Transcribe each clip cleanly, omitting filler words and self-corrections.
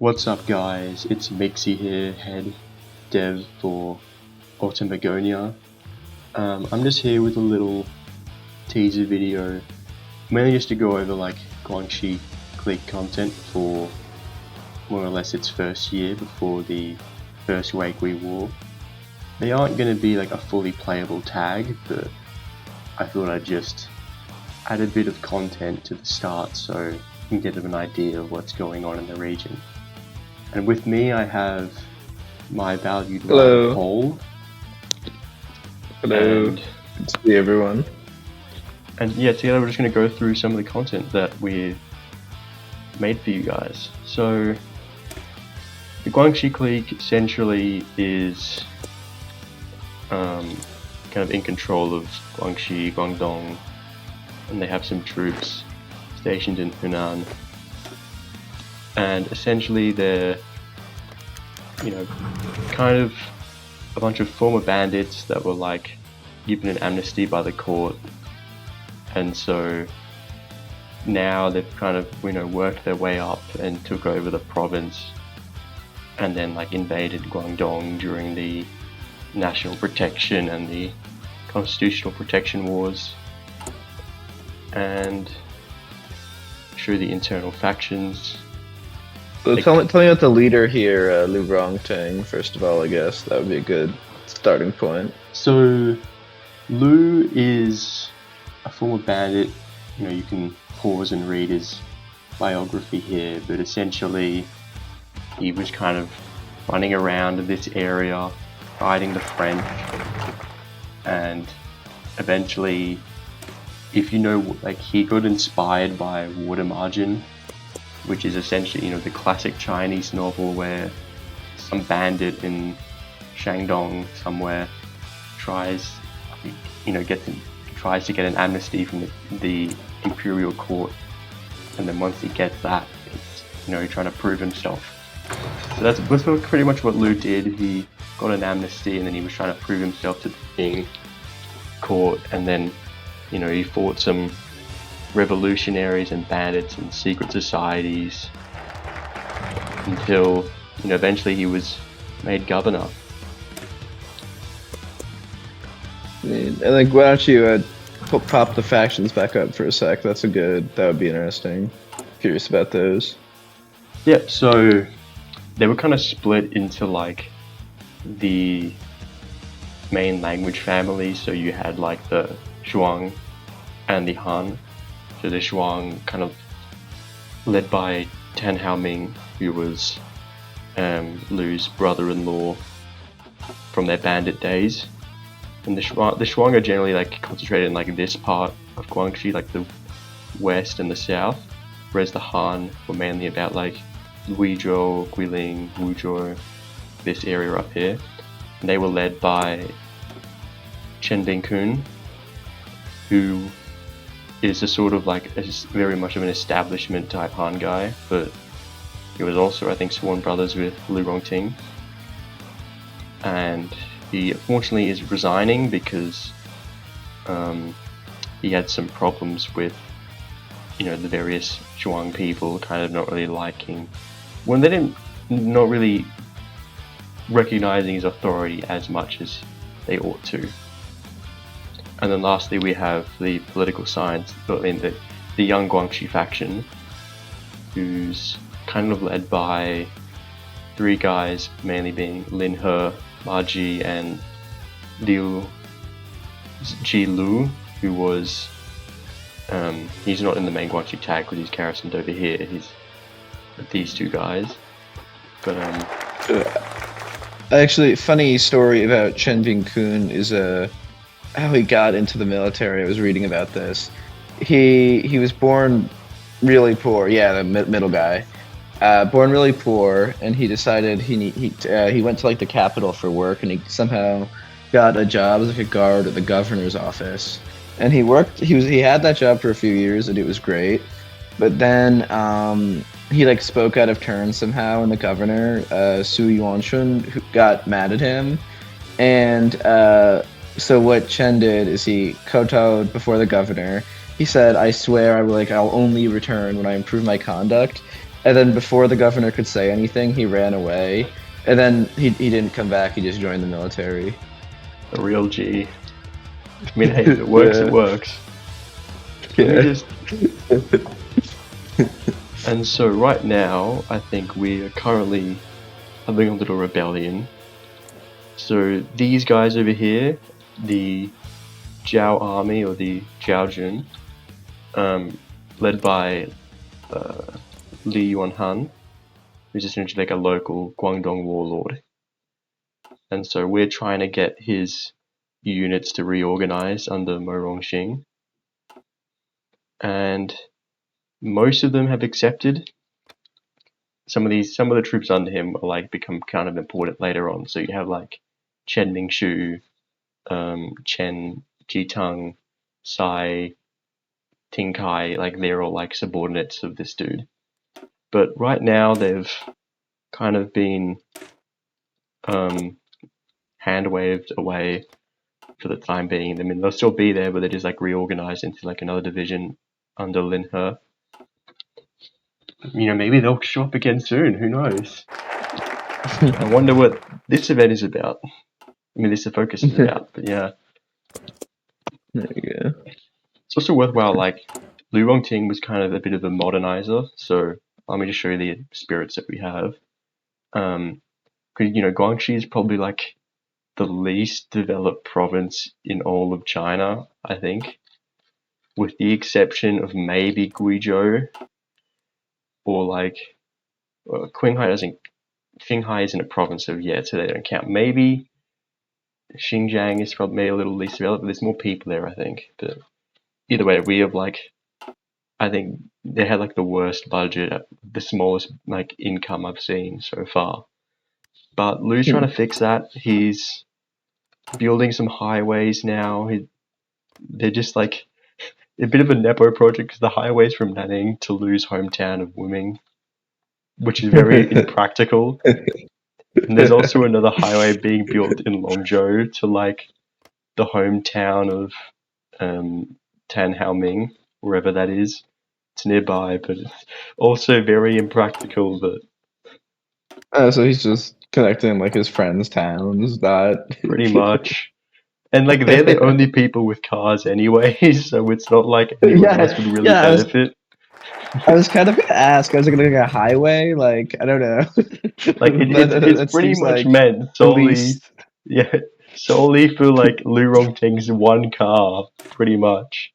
What's up guys, it's Mixie here, head dev for Begonia. I'm just here with a little teaser video, mainly just to go over like Guangxi Clique content for more or less its first year before the first HOI4. They aren't going to be like a fully playable tag, but I thought I'd just add a bit of content to the start so you can get an idea of what's going on in the region. And with me I have my valued Hello. Paul. Hello. Good to see everyone. And yeah, together we're just going to go through some of the content that we made for you guys. So the Guangxi Clique essentially is kind of in control of Guangxi, Guangdong, and they have some troops stationed in Hunan. And essentially they're, kind of a bunch of former bandits that were like given an amnesty by the court, and so now they've kind of worked their way up and took over the province, and then like invaded Guangdong during the national protection and the constitutional protection wars, and show the internal factions. So tell me about the leader here, Lu Rongtang, first of all, I guess. That would be a good starting point. So, Lu is a former bandit. You can pause and read his biography here, but essentially he was kind of running around this area, fighting the French, and eventually, if he got inspired by Water Margin, which is essentially, the classic Chinese novel where some bandit in Shandong somewhere tries to get an amnesty from the imperial court, and then once he gets that, it's, trying to prove himself. So that's pretty much what Lu did. He got an amnesty, and then he was trying to prove himself to the king court, and then, he fought some revolutionaries and bandits and secret societies until eventually he was made governor. And like, why don't you pop the factions back up for a sec? That would be interesting. Curious about those. Yeah, so they were kind of split into like the main language families. So you had like the Zhuang and the Han. So the Zhuang, kind of led by Tan Haoming, who was Lu's brother-in-law from their bandit days. And the Zhuang are generally like concentrated in like this part of Guangxi, like the west and the south, whereas the Han were mainly about like Guizhou, Guilin, Wuzhou, this area up here. And they were led by Chen Bingkun, who is a sort of like very much of an establishment type Han guy, but he was also, I think, sworn brothers with Lu Rongting. And he unfortunately is resigning because he had some problems with, the various Zhuang people kind of not really liking, not really recognizing his authority as much as they ought to. And then lastly we have the political science, the young Guangxi faction, who's kind of led by three guys, mainly being Lin He, Ma Ji, and Liu Ji Lu, who was, he's not in the main Guangxi tag because he's garrisoned over here, he's these two guys. But actually, funny story about Chen Bingkun is how he got into the military. I was reading about this. He was born really poor. Yeah, the middle guy. Born really poor, and he decided he went to like the capital for work, and he somehow got a job as like a guard at the governor's office. And he had that job for a few years, and it was great. But then he like spoke out of turn somehow, and the governor, Su Yuanshun, got mad at him, and so what Chen did is he kowtowed before the governor. He said, "I swear I'll only return when I improve my conduct." And then before the governor could say anything, he ran away. And then he didn't come back. He just joined the military. A real G. I mean, hey, if it works, it Yeah. works. Let me Yeah. just. And so right now, I think we are currently having a little rebellion. So these guys over here, the Jiao army or the Jiaojun, led by Li Yuanhan, who's essentially like a local Guangdong warlord. And so we're trying to get his units to reorganize under Mo Rongxing. And most of them have accepted. Some of the troops under him are like become kind of important later on. So you have like Chen Mingshu, Chen Jitang, Sai, Ting Kai, like they're all like subordinates of this dude. But right now they've kind of been hand waved away for the time being. I mean, they'll still be there, but they're just like reorganized into like another division under Lin He. You know, maybe they'll show up again soon. Who knows? I wonder what this event is about. I mean, this the focus is about. But yeah, There you go. it's also worthwhile. Like Lu Rongting was kind of a bit of a modernizer, so let me just show you the spirits that we have. Because you know, Guangxi is probably like the least developed province in all of China, I think, with the exception of maybe Guizhou or like Qinghai doesn't. Qinghai isn't a province of yet, so they don't count. Maybe Xinjiang is probably a little least developed, but there's more people there, I think. But either way, we have like, I think they had like the worst budget, the smallest like income I've seen so far. But Lu's trying to fix that. He's building some highways now. They're just like a bit of a nepo project because the highways from Nanning to Lu's hometown of Wuming, which is very impractical. And there's also another highway being built in Longzhou to like the hometown of Tan Haoming, wherever that is. It's nearby, but it's also very impractical. But So he's just connecting like his friends' towns. That. pretty much, and like they're the only people with cars anyway, so it's not like anyone else would Yeah, really yeah. benefit. I was kind of gonna ask. I was gonna like a highway. Like I don't know. Like it's That pretty seems much like meant the solely, least. yeah, solely for like Lu Rongting's one car, pretty much.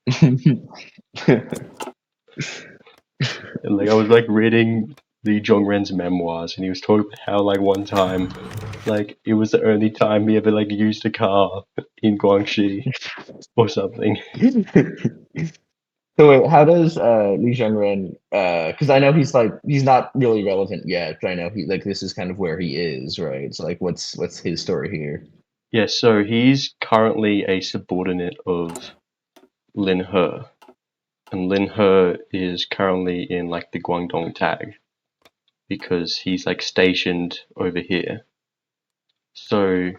And like I was like reading the Zhongren's memoirs, and he was talking about how like one time, like it was the only time he ever like used a car in Guangxi or something. So wait, how does Li Zhengren? Because I know he's not really relevant yet, but I know he like this is kind of where he is, right? So like, what's his story here? Yeah, so he's currently a subordinate of Lin He, and Lin He is currently in like the Guangdong tag because he's like stationed over here. So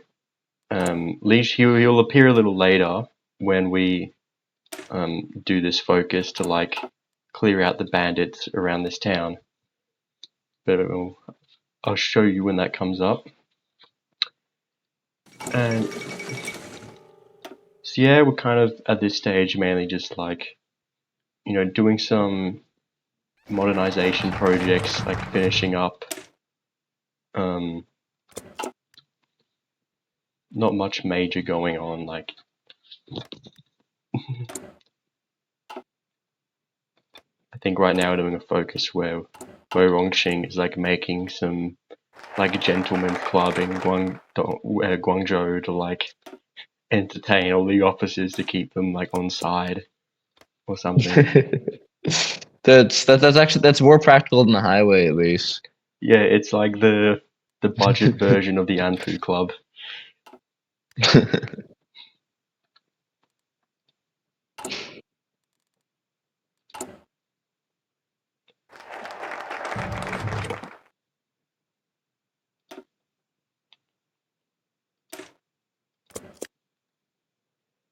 he'll appear a little later when we do this focus to like clear out the bandits around this town. But I'll show you when that comes up. And so yeah, we're kind of at this stage mainly just like, you know, doing some modernization projects, like finishing up. Not much major going on, like I think right now we're doing a focus where Rongxing is like making some like gentleman's club in Guangzhou to like entertain all the officers to keep them like on side or something. That's more practical than the highway, at least. Yeah, it's like the budget version of the Anfu Club.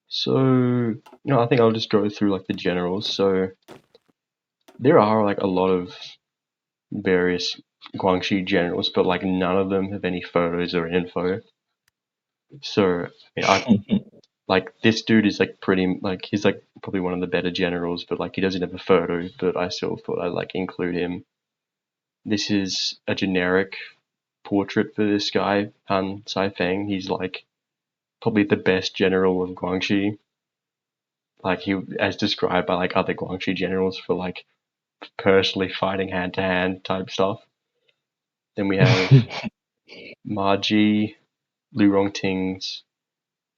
So, I think I'll just go through like the generals. So there are like a lot of various Guangxi generals, but like none of them have any photos or info. So like this dude is like pretty like he's like probably one of the better generals, but like he doesn't have a photo. But I still thought I'd like include him. This is a generic portrait for this guy, Han Saifeng. He's like probably the best general of Guangxi. Like he, as described by like other Guangxi generals, for like personally fighting hand to hand type stuff. Then we have Ma Ji, Lu Rongting's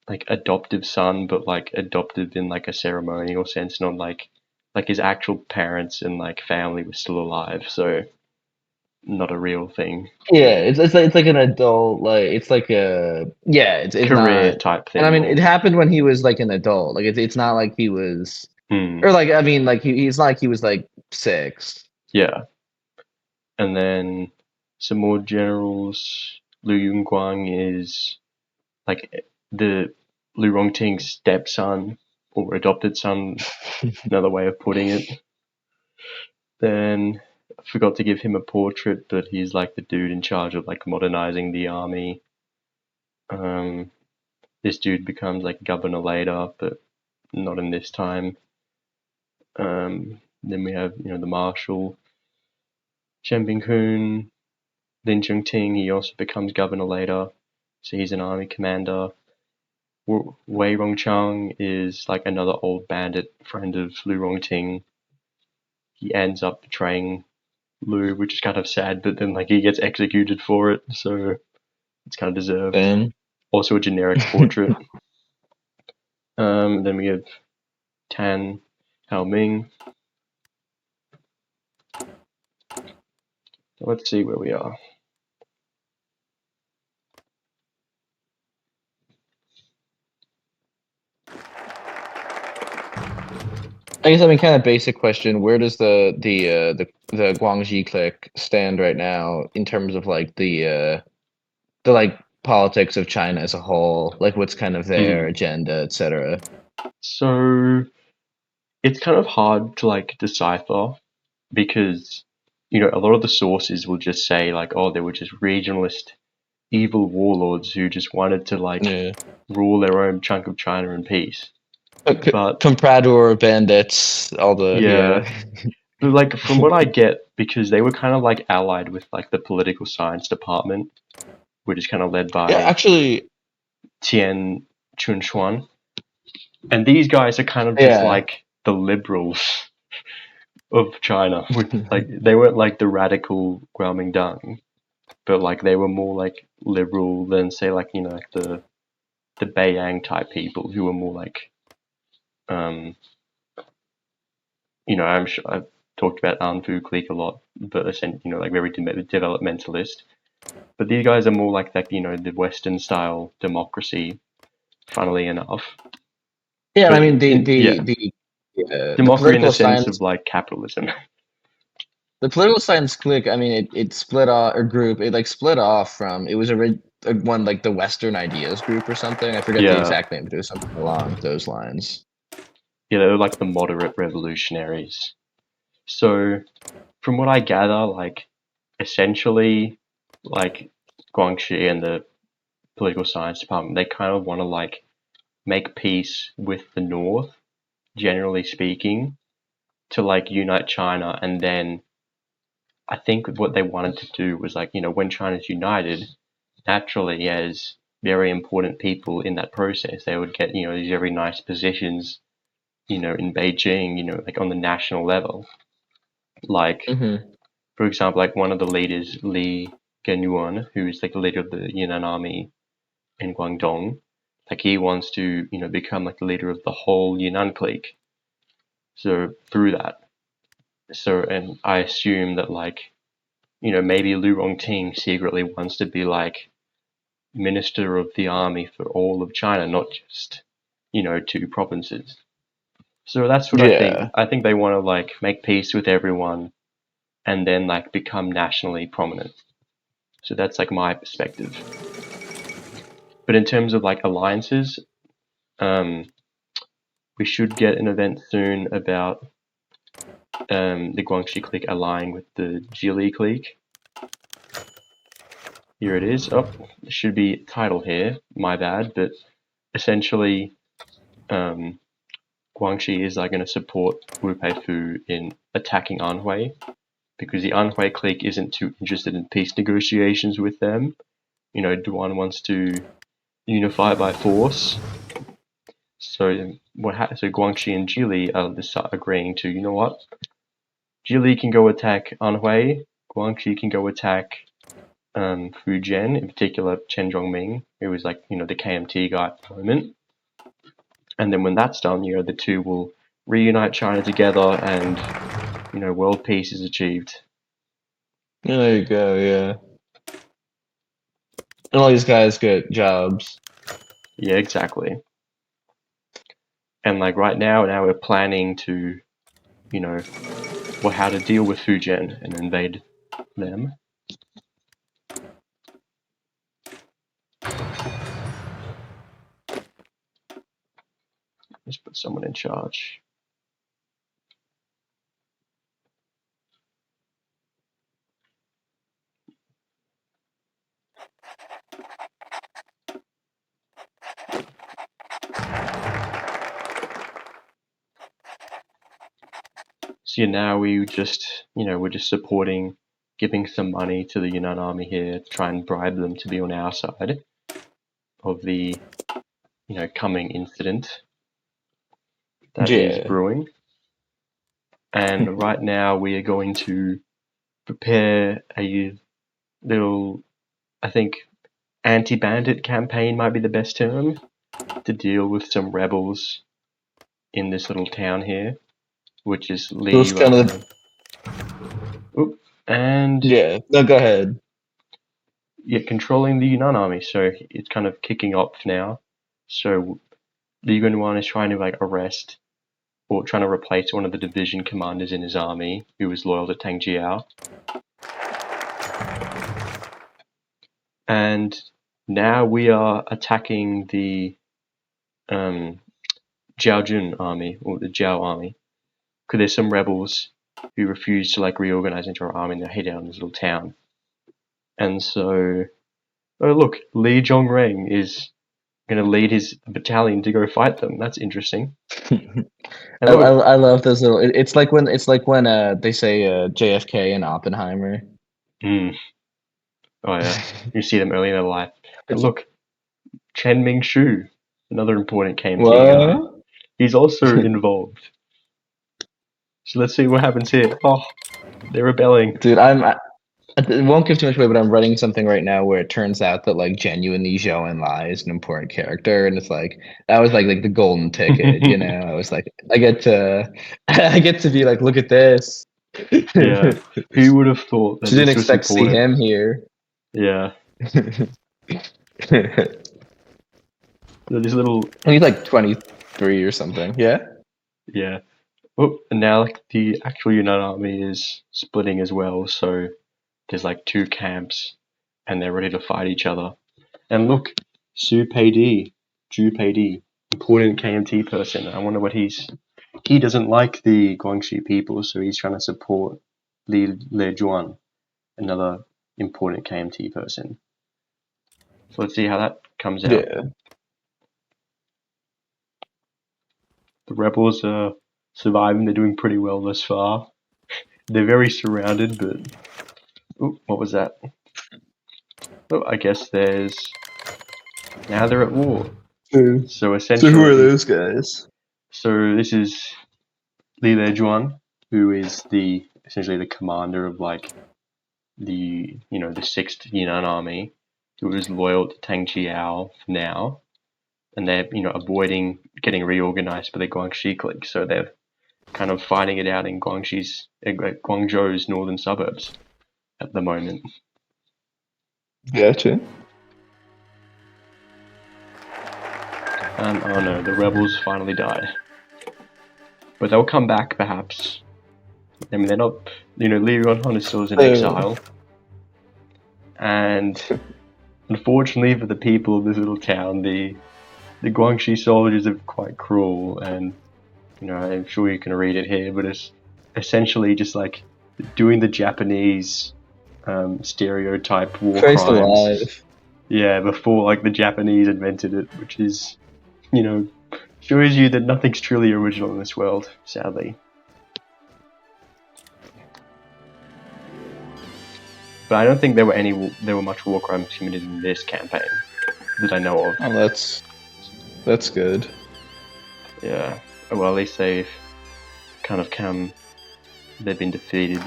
like adoptive son, but like adopted in like a ceremonial sense, not like his actual parents and like family were still alive, so not a real thing. Yeah, it's like an adult, like it's like a yeah, it's Career not. type And I thing mean, it more. happened when he was like an adult. Like it's not like he was, Hmm. or like I mean, like he's not like he was like 6. Yeah. And then some more generals. Lu Yunguang is like the Lu Rongting's stepson or adopted son, another way of putting it. Then I forgot to give him a portrait, but he's like the dude in charge of like modernizing the army. Um, this dude becomes like governor later, but not in this time. Then we have the marshal Chen Bingkun, Lin Chengting. He also becomes governor later, so he's an army commander. Wei Rongchang is like another old bandit friend of Lu Rongting. He ends up betraying Lu, which is kind of sad, but then like he gets executed for it, so it's kind of deserved. Then Also a generic portrait. Then we have Tan Haoming. Let's see where we are. I guess I mean kind of basic question. Where does the Guangxi clique stand right now in terms of like the like politics of China as a whole? Like what's kind of their agenda, etc. So it's kind of hard to like decipher because a lot of the sources will just say like, oh, they were just regionalist evil warlords who just wanted to like Yeah. rule their own chunk of China in peace. But Comprador bandits, all the yeah, but like from what I get, because they were kind of like allied with like the political science department, which is kind of led Yeah, by actually, Tian Chunxuan, and these guys are kind of just yeah. like the liberals of China. Like they weren't like the radical Guomindang, but like they were more like liberal than say like like the Beiyang type people who were more like um I'm sure I've talked about HOI4 Clique a lot, but essentially like very developmentalist. But these guys are more like that the Western style democracy. Funnily enough, Yeah, and I but mean yeah, the democracy in the political sense science of like capitalism. the political science clique, I mean it split off or group, it like split off from it was one like the Western Ideas group or something. I forget the Yeah, exact name, but it was something along those lines. yeah, they're like the moderate revolutionaries. So from what I gather, like essentially, like Guangxi and the political science department, they kind of want to like make peace with the North, generally speaking, to like unite China. And then I think what they wanted to do was like, when China's united, naturally, as very important people in that process, they would get, these very nice positions, in Beijing, like on the national level. Like, Mm-hmm. for example, like one of the leaders, Li Genyuan, who is like the leader of the Yunnan army in Guangdong, like he wants to, become like the leader of the whole Yunnan clique. So through that, and I assume that like, maybe Lu Rongting secretly wants to be like minister of the army for all of China, not just, two provinces. So that's what I think. Yeah. I think they want to like make peace with everyone and then like become nationally prominent. So that's like my perspective. But in terms of like alliances, um, we should get an event soon about the Guangxi Clique allying with the Jili Clique. Here it is. Oh, there should be title here. My bad, but essentially, Guangxi is like going to support Wu Peifu in attacking Anhui, because the Anhui clique isn't too interested in peace negotiations with them. You know, Duan wants to unify by force. So so Guangxi and Jili are agreeing to, you know what? Jili can go attack Anhui, Guangxi can go attack Fujian, in particular Chen Zhongming, who was like, you know, the KMT guy at the moment. And then when that's done, you know, the two will reunite China together and, you know, world peace is achieved. There you go, yeah. And all these guys get jobs. Yeah, exactly. And like right now we're planning to, you know, well, how to deal with Fujian and invade them. Let's put someone in charge. So now we're just supporting, giving some money to the Yunnan army here to try and bribe them to be on our side of the, you know, coming incident that is brewing. And right now we are going to prepare a little, I think, anti-bandit campaign might be the best term, to deal with some rebels in this little town here, which is Li. And yeah, no, go ahead. Yeah, controlling the Yunnan army, so it's kind of kicking off now. So Li Guanwan is trying to like arrest or trying to replace one of the division commanders in his army who was loyal to Tang Jiao. And now we are attacking the Jiaojun army, or the Jiao army, because there's some rebels who refuse to like reorganize into our army and they hid out in this little town. And so, oh look, Li Zhongreng is going to lead his battalion to go fight them. That's interesting. I love those little. It's like when they say JFK and Oppenheimer. Oh yeah, you see them early in their life. And look, Chen Ming-shu, another important KMT guy. He's also involved. So let's see what happens here. Oh, they're rebelling. Dude, it won't give too much away, but I'm writing something right now where it turns out that like genuinely Zhou Enlai is an important character, and it's like that was like the golden ticket, you know. I was like, I get to be like, look at this. Yeah, who would have thought that? She didn't expect to see him here. Yeah. This little. He's like 23 or something. Yeah. Yeah. Oh, and now like the actual Yunnan army is splitting as well, so there's like two camps, and they're ready to fight each other. And look, Zhu Peidi, important KMT person. I wonder what he doesn't like the Guangxi people, so he's trying to support Li Lejuan, another important KMT person. So let's see how that comes out. Yeah. The rebels are surviving. They're doing pretty well thus far. They're very surrounded, but ooh, what was that? Oh, I guess now they're at war. So essentially, who are those guys? So this is Li Lejuan, who is essentially the commander of like the 6th Yunnan army, who is loyal to Tang Jiao now, and they're avoiding getting reorganized by the Guangxi Clique, so they're kind of fighting it out in Guangzhou's northern suburbs at the moment. Gotcha. And oh no, the rebels finally died. But they'll come back, perhaps. I mean, they're not, Li Yuanhong is still in exile. And unfortunately for the people of this little town, the Guangxi soldiers are quite cruel, and I'm sure you can read it here, but essentially just like doing the Japanese stereotype war Christ crimes. alive. Yeah, before like the Japanese invented it, which is, shows you that nothing's truly original in this world, sadly. But I don't think there were much war crimes committed in this campaign that I know of. Oh, that's good. Yeah. Well, at least they've kind of they've been defeated.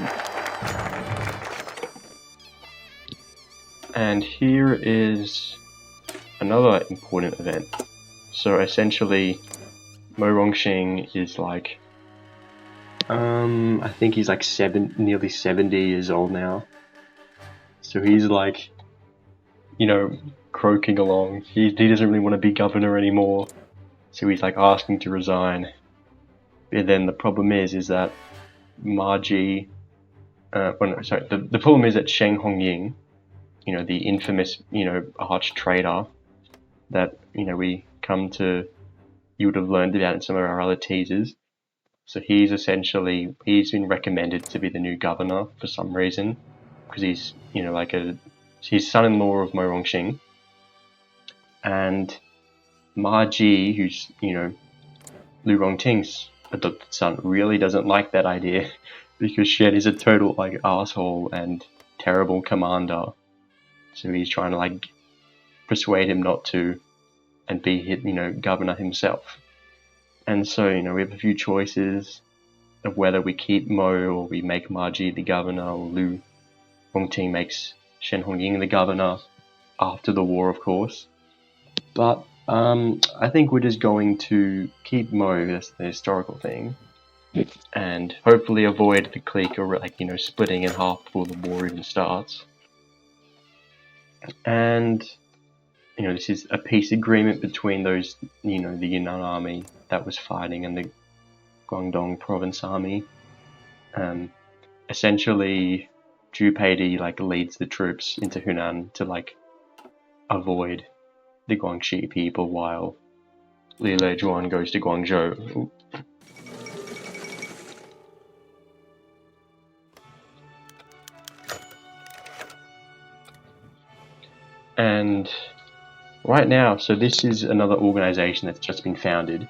And here is another important event. So essentially, Mo Rongxing is like, I think he's like nearly 70 years old now. So he's like, croaking along. He doesn't really want to be governor anymore. So he's like asking to resign. But then the problem is that the problem is that Sheng Hongying, the infamous, arch traitor that, you would have learned about in some of our other teasers. So he's been recommended to be the new governor for some reason, because he's, he's son-in-law of Mo Rongxing. And Ma Ji, who's, Lu Rongting's adopted son, really doesn't like that idea, because Shen is a total, asshole and terrible commander. So he's trying to, persuade him not to, and be, governor himself. And so, we have a few choices of whether we keep Mo, or we make Ma Ji the governor, or Lu Rongting makes Shen Hongying the governor after the war, of course. But I think we're just going to keep Mo, that's the historical thing, and hopefully avoid the clique or splitting in half before the war even starts. And this is a peace agreement between those, the Yunnan army that was fighting and the Guangdong province army. Essentially, Zhu Peidi leads the troops into Hunan to avoid the Guangxi people, while Li Lejuan goes to Guangzhou. And right now, so this is another organization that's just been founded,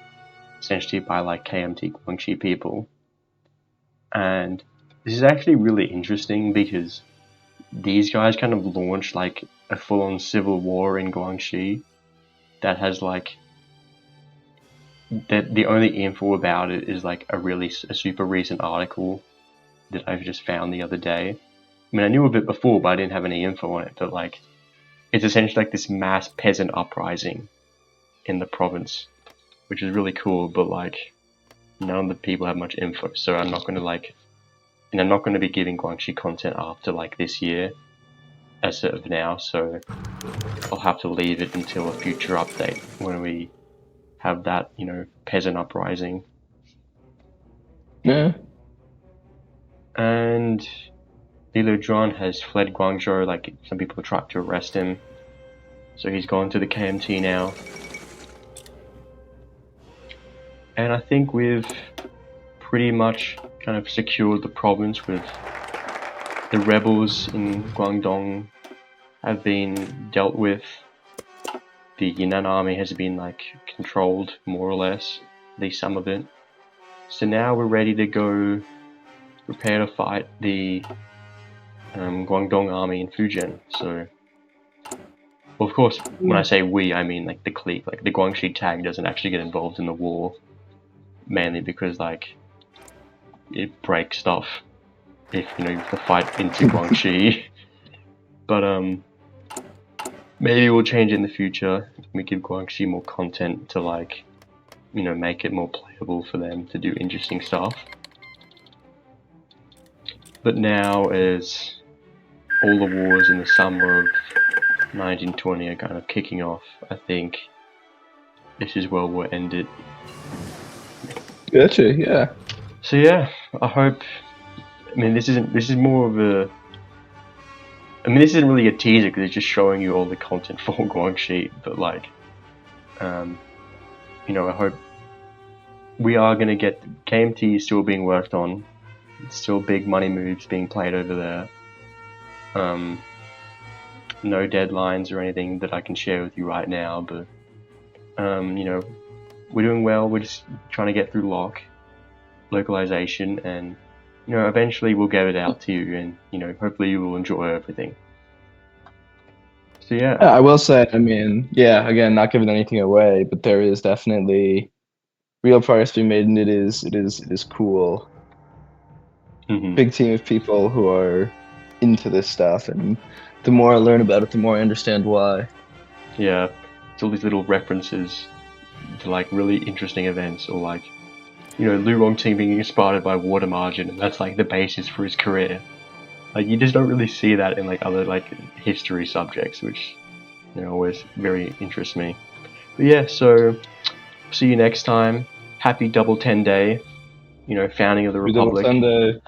essentially by KMT Guangxi people. And this is actually really interesting because these guys kind of launched a full-on civil war in Guangxi that has the only info about it is a super recent article that I've just found the other day. I mean, I knew of it before, but I didn't have any info on it. But it's essentially this mass peasant uprising in the province, which is really cool. But none of the people have much info, so I'm not going to I'm not going to be giving Guangxi content after this year, as of now. So I'll have to leave it until a future update when we have that, peasant uprising. Yeah. And Li Lejuan has fled Guangzhou. Some people tried to arrest him, so he's gone to the KMT now. And I think we've pretty much kind of secured the province. With the rebels in Guangdong have been dealt with. The Yunnan army has been controlled more or less, at least some of it. So now we're ready to go prepare to fight the Guangdong army in Fujian. So, well, of course, when I say we, I mean the clique. The Guangxi tag doesn't actually get involved in the war, mainly because it breaks stuff if you have to fight into Guangxi. But maybe we'll change it in the future. We give Guangxi more content to make it more playable for them to do interesting stuff. But now, as all the wars in the summer of 1920 are kind of kicking off, I think this is where we'll end it. Gotcha, yeah. So yeah, I hope. I mean, this is more of a. I mean, this isn't really a teaser because it's just showing you all the content for Guangxi. But I hope we are gonna get KMT still being worked on. still big money moves being played over there. No deadlines or anything that I can share with you right now, but you know, we're doing well. We're just trying to get through localization, and you know, eventually we'll get it out to you, and you know, hopefully you will enjoy everything. So Yeah, yeah, I will say, I mean, yeah, again, not giving anything away, but there is definitely real progress being made, and it is cool. mhm. Big team of people who are into this stuff, and the more I learn about it, the more I understand why. Yeah, it's all these little references to like really interesting events, or like you know, Lu Rongting being inspired by water margin, and that's like the basis for his career. Like you just don't really see that in like other like history subjects, which you know always very interests me. But yeah, so see you next time. Happy double 10 day. You know, founding of the We did on Republic. Sunday.